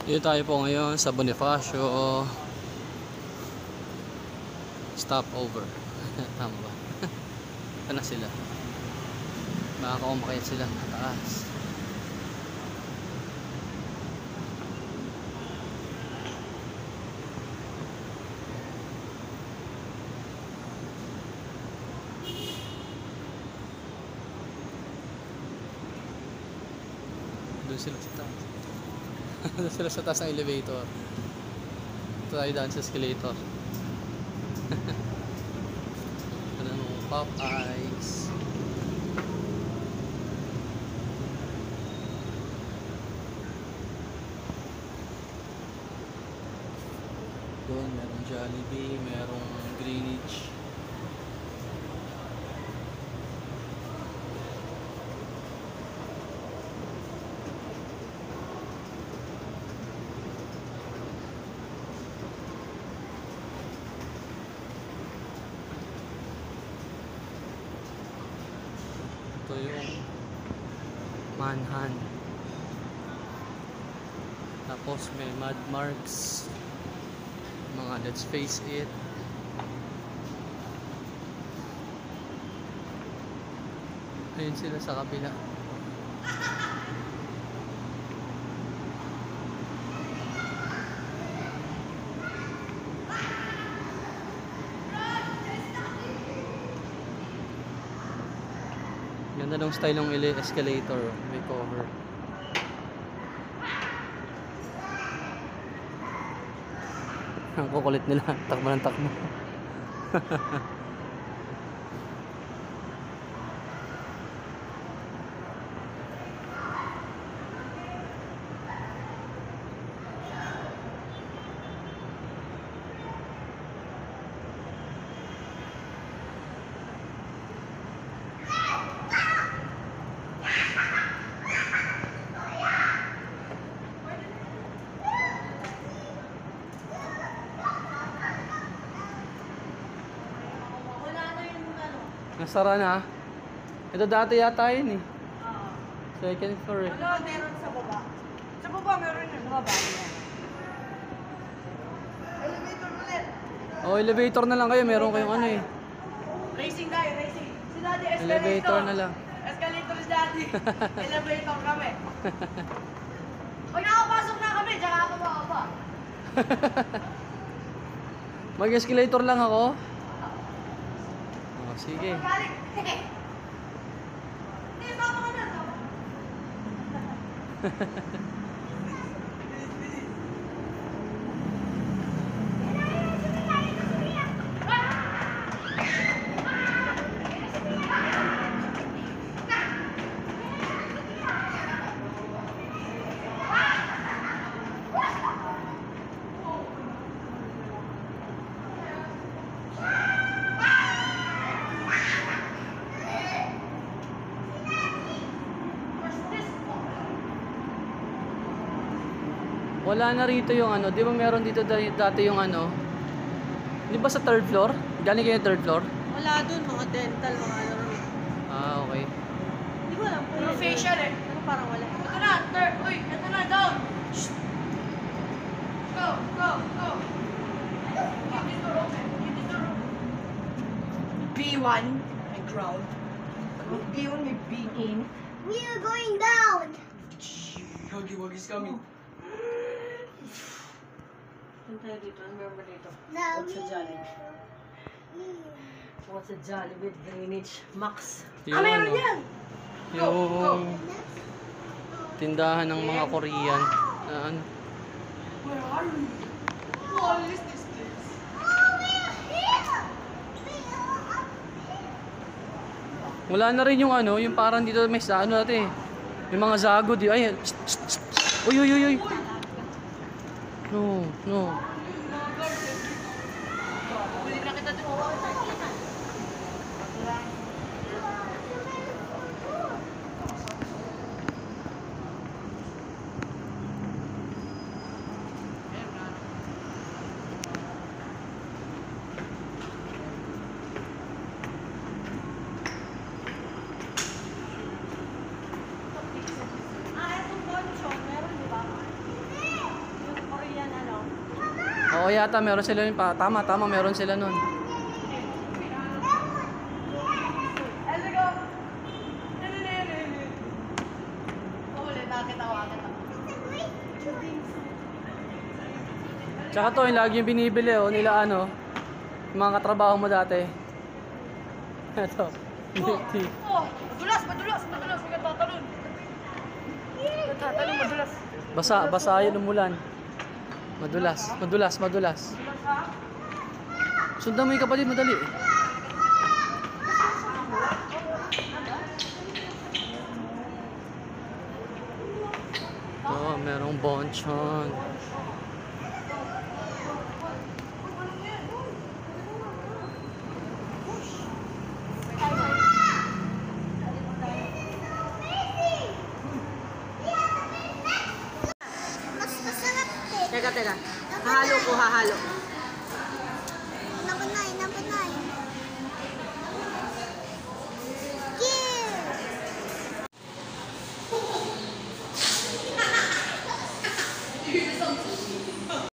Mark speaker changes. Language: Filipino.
Speaker 1: Dito tayo po ngayon sa Bonifacio stopover. Tama ba? Ito na sila. Baka umakit sila sa taas. Doon sila sa taas. Doon sila sa taas ng elevator. Ito tayo daan sa escalator. Ano nung Popeyes. Doon merong Jollibee, merong Greenwich. Ito yung Manhunt. Tapos may Mad Marks, mga Let's Face It. Ayun sila sa kabila. Ganda ng style ng escalator, may cover. Ang kukulit nila, takbo ng takbo. Nasara na. Ito dati yata yun eh. Second floor eh.
Speaker 2: Wala, meron sa baba. Sa baba meron yun. Sa baba yan. Elevator ulit.
Speaker 1: Oh, elevator na lang kayo. Meron kayong ano eh.
Speaker 2: Racing tayo, racing. Si Daddy, escalator.
Speaker 1: Elevator na lang.
Speaker 2: Escalator si Daddy. Elevator kami. Pag nakapasok na kami, tsaka ako makapa.
Speaker 1: Mag-escalator lang ako. Oh, sige.
Speaker 2: Magaling. Hindi, sama ka na.
Speaker 1: Wala na rito yung ano. Di ba meron dito dati yung ano? Di ba sa third floor? Galing kayo third floor?
Speaker 2: Wala dun, mga dental, mga ano.
Speaker 1: Ah, okay.
Speaker 2: Hindi ko alam. Pero facial eh. Ano parang wala. Ito na, third. Uy, ito na, down. Shh. Go, go, go. Keep this door open. Keep this door open. B1, may ground. B1, may B in.
Speaker 3: We are going down.
Speaker 2: Huggy Wuggy's coming. Saan tayo dito? Ano meron ba dito?
Speaker 3: Now
Speaker 2: What's a Jollibee? What's a Jollibee Greenwich Max?
Speaker 1: Yung
Speaker 2: Meron
Speaker 1: ano,
Speaker 2: yan!
Speaker 1: yung tindahan ng mga Korean. Ano?
Speaker 2: Where are you? What is this place?
Speaker 1: Wala na rin yung ano, yung parang dito may sa ano natin eh. May mga zago di. Ay, uy, uy, uy, uy. No, no.
Speaker 2: Huli na kita dito.
Speaker 1: yata meron sila nun pa. Tama, meron sila nun.
Speaker 2: Let's go. Ulit, nakakitawagan ako.
Speaker 1: Tsaka to, yung lagi yung binibili oh, nila ano, yung mga katrabaho mo dati. Ito.
Speaker 2: Oh, madulas. May tatalon. Madulas.
Speaker 1: Basa yun umulan. Madulas.
Speaker 2: Madulas, ha?
Speaker 1: Sundan mo yung kapatid, madali. Oh, merong bonchon.
Speaker 3: Mas masarap eh.
Speaker 2: Teka. Hahalo ko.